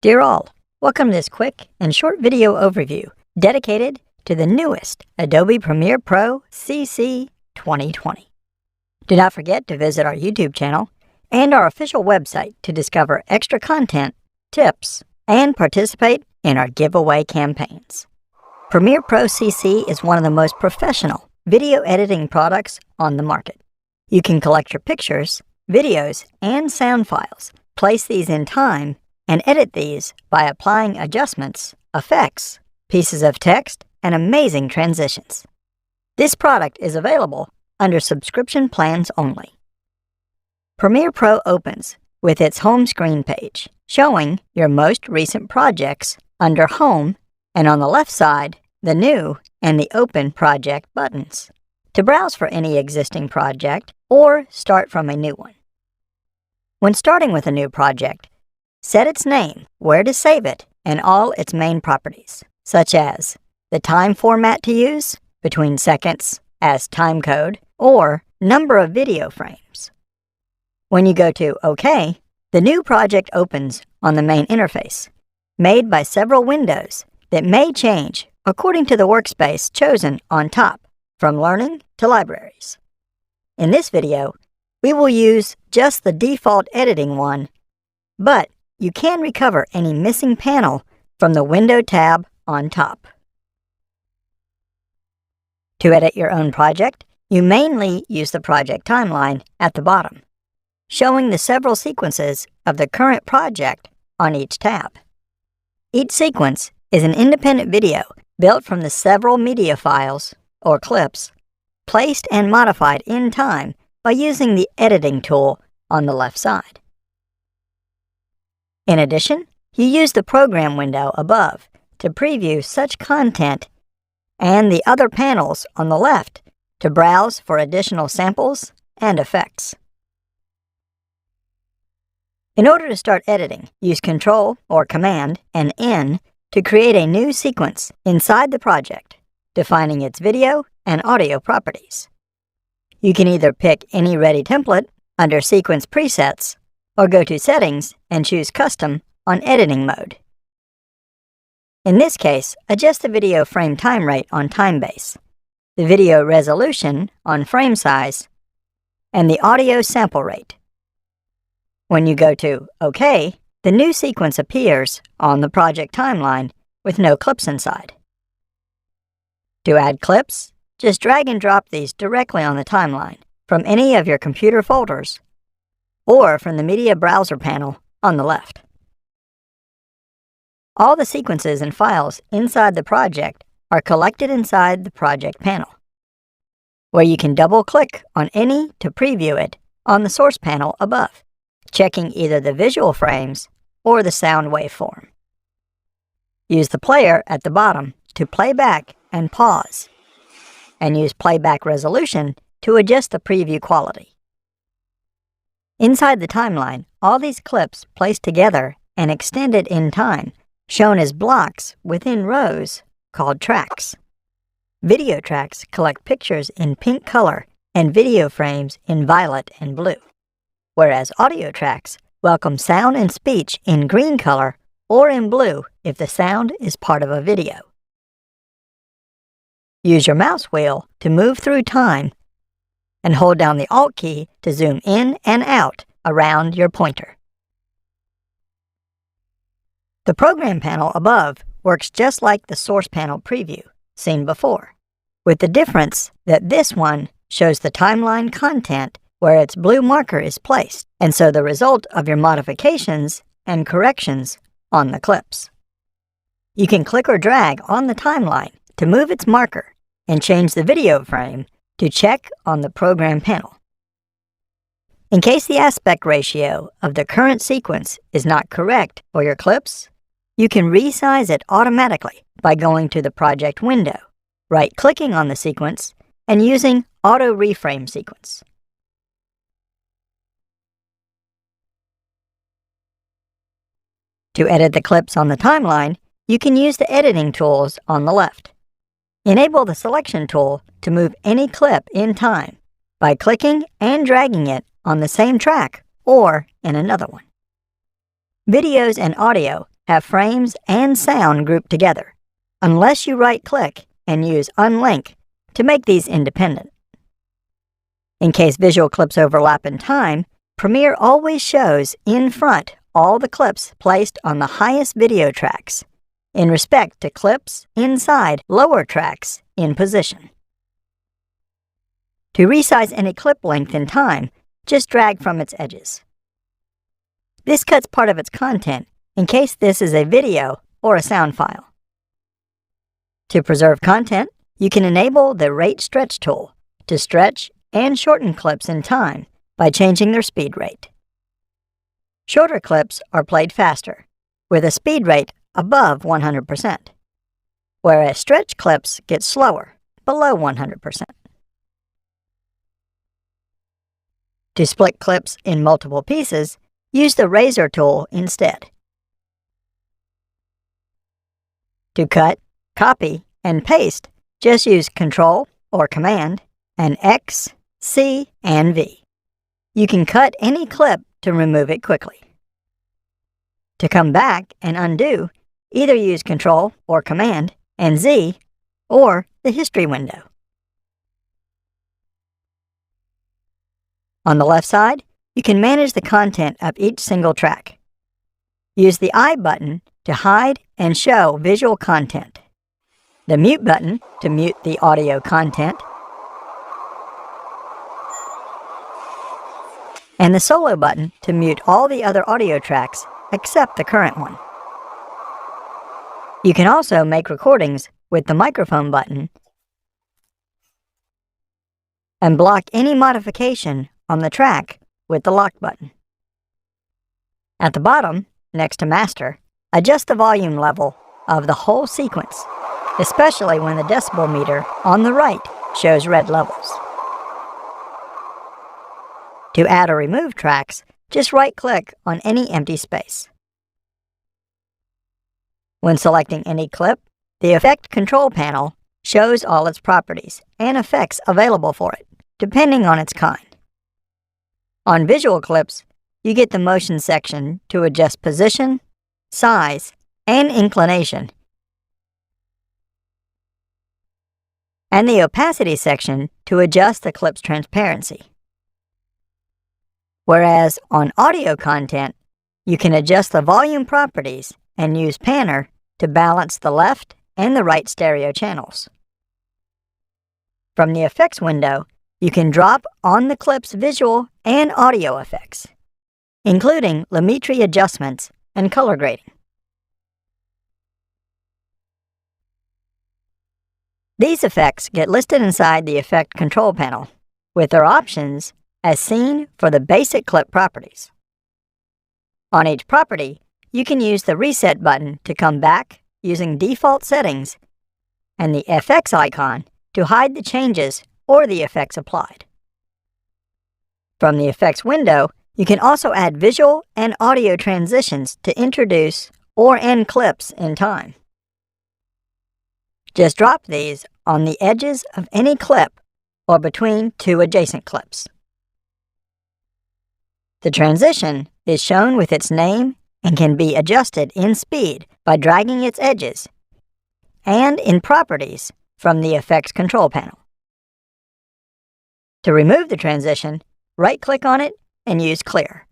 Dear all, welcome to this quick and short video overview dedicated to the newest Adobe Premiere Pro CC 2020. Do not forget to visit our YouTube channel and our official website to discover extra content, tips, and participate in our giveaway campaigns. Premiere Pro CC is one of the most professional video editing products on the market. You can collect your pictures, videos, and sound files, place these in time, and edit these by applying adjustments, effects, pieces of text, and amazing transitions. This product is available under subscription plans only. Premiere Pro opens with its home screen page, showing your most recent projects under Home, and on the left side, the New and the Open project buttons, to browse for any existing project or start from a new one. When starting with a new project, set its name, where to save it, and all its main properties, such as the time format to use, between seconds as timecode, or number of video frames. When you go to OK, the new project opens on the main interface, made by several windows that may change according to the workspace chosen on top, from Learning to Libraries. In this video, we will use just the default editing one, but you can recover any missing panel from the Window tab on top. To edit your own project, you mainly use the project timeline at the bottom, showing the several sequences of the current project on each tab. Each sequence is an independent video built from the several media files, or clips, placed and modified in time by using the editing tool on the left side. In addition, you use the program window above to preview such content and the other panels on the left to browse for additional samples and effects. In order to start editing, use Control or Command and N to create a new sequence inside the project, defining its video and audio properties. You can either pick any ready template under Sequence Presets or go to Settings and choose Custom on Editing mode. In this case, adjust the video frame time rate on Timebase, the video resolution on frame size, and the audio sample rate. When you go to OK, the new sequence appears on the project timeline with no clips inside. To add clips, just drag and drop these directly on the timeline from any of your computer folders or from the Media Browser panel on the left. All the sequences and files inside the project are collected inside the project panel, where you can double-click on any to preview it on the source panel above, checking either the visual frames or the sound waveform. Use the player at the bottom to play back and pause, and use playback resolution to adjust the preview quality. Inside the timeline, all these clips placed together and extended in time, shown as blocks within rows called tracks. Video tracks collect pictures in pink color and video frames in violet and blue, whereas audio tracks welcome sound and speech in green color or in blue if the sound is part of a video. Use your mouse wheel to move through time and hold down the Alt key to zoom in and out around your pointer. The program panel above works just like the source panel preview seen before, with the difference that this one shows the timeline content where its blue marker is placed, and so the result of your modifications and corrections on the clips. You can click or drag on the timeline to move its marker and change the video frame to check on the program panel. In case the aspect ratio of the current sequence is not correct for your clips, you can resize it automatically by going to the project window, right-clicking on the sequence, and using Auto Reframe Sequence. To edit the clips on the timeline, you can use the editing tools on the left. Enable the selection tool to move any clip in time by clicking and dragging it on the same track or in another one. Videos and audio have frames and sound grouped together, unless you right-click and use Unlink to make these independent. In case visual clips overlap in time, Premiere always shows in front all the clips placed on the highest video tracks, in respect to clips inside lower tracks in position. To resize any clip length in time, just drag from its edges. This cuts part of its content in case this is a video or a sound file. To preserve content, you can enable the Rate Stretch tool to stretch and shorten clips in time by changing their speed rate. Shorter clips are played faster, with a speed rate above 100%, whereas stretch clips get slower, below 100%. To split clips in multiple pieces, use the Razor tool instead. To cut, copy, and paste, just use Ctrl or Command and X, C, and V. You can cut any clip to remove it quickly. To come back and undo, either use Ctrl or Command and Z or the History window. On the left side, you can manage the content of each single track. Use the I button to hide and show visual content, the Mute button to mute the audio content, and the Solo button to mute all the other audio tracks except the current one. You can also make recordings with the Microphone button and block any modification on the track with the Lock button. At the bottom, next to Master, adjust the volume level of the whole sequence, especially when the decibel meter on the right shows red levels. To add or remove tracks, just right-click on any empty space. When selecting any clip, the Effect Control panel shows all its properties and effects available for it, depending on its kind. On visual clips, you get the Motion section to adjust position, size, and inclination, and the Opacity section to adjust the clip's transparency. Whereas on audio content, you can adjust the volume properties and use Panner to balance the left and the right stereo channels. From the Effects window, you can drop on the clip's visual and audio effects, including Lumetri adjustments and color grading. These effects get listed inside the Effect Control panel, with their options as seen for the basic clip properties. On each property, you can use the Reset button to come back using default settings and the FX icon to hide the changes or the effects applied. From the Effects window, you can also add visual and audio transitions to introduce or end clips in time. Just drop these on the edges of any clip or between two adjacent clips. The transition is shown with its name and can be adjusted in speed by dragging its edges, and in Properties from the Effects Control panel. To remove the transition, right-click on it and use Clear.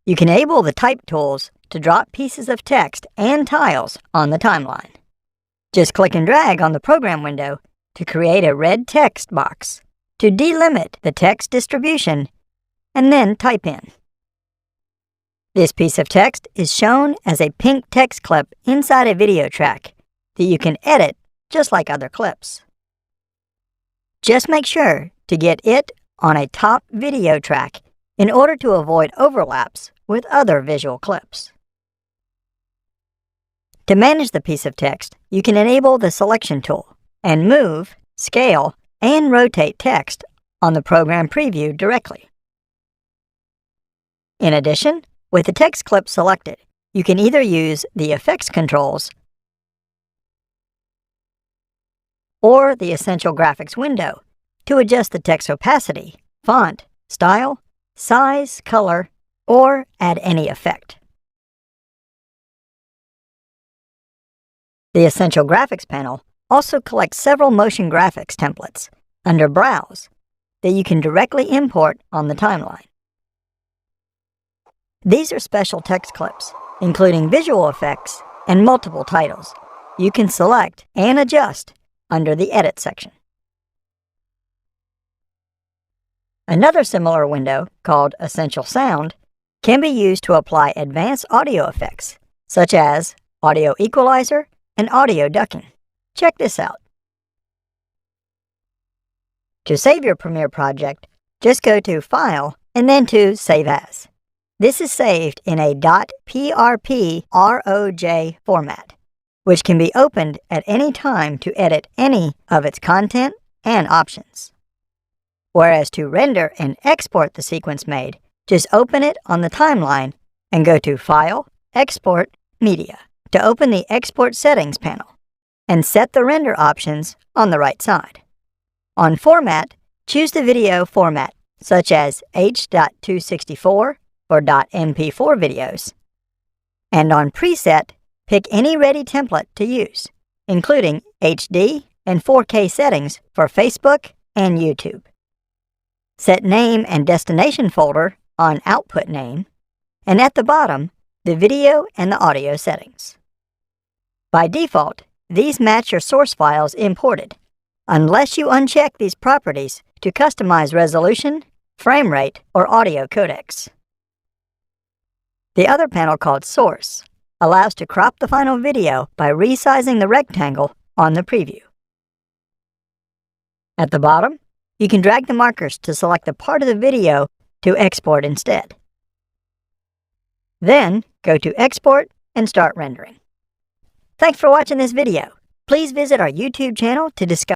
You can enable the Type tools to drop pieces of text and tiles on the timeline. Just click and drag on the Program window to create a red text box to delimit the text distribution, and then type in. This piece of text is shown as a pink text clip inside a video track that you can edit just like other clips. Just make sure to get it on a top video track in order to avoid overlaps with other visual clips. To manage the piece of text, you can enable the Selection tool and move, scale, and rotate text on the program preview directly. In addition, with the text clip selected, you can either use the Effects controls or the Essential Graphics window to adjust the text opacity, font, style, size, color, or add any effect. The Essential Graphics panel also collects several motion graphics templates under Browse that you can directly import on the timeline. These are special text clips, including visual effects and multiple titles. You can select and adjust under the Edit section. Another similar window, called Essential Sound, can be used to apply advanced audio effects, such as audio equalizer and audio ducking. Check this out. To save your Premiere project, just go to File and then to Save As. This is saved in a .prp.roj format, which can be opened at any time to edit any of its content and options. Whereas to render and export the sequence made, just open it on the timeline and go to File, Export, Media to open the Export Settings panel and set the render options on the right side. On Format, choose the video format such as H.264 or .mp4 videos. And on Preset, pick any ready template to use, including HD and 4K settings for Facebook and YouTube. Set Name and Destination folder on Output Name, and at the bottom, the video and the audio settings. By default, these match your source files imported, unless you uncheck these properties to customize resolution, frame rate, or audio codecs. The other panel, called Source, allows to crop the final video by resizing the rectangle on the preview. At the bottom, you can drag the markers to select the part of the video to export instead. Then, go to Export and start rendering. Thanks for watching this video. Please visit our YouTube channel to discover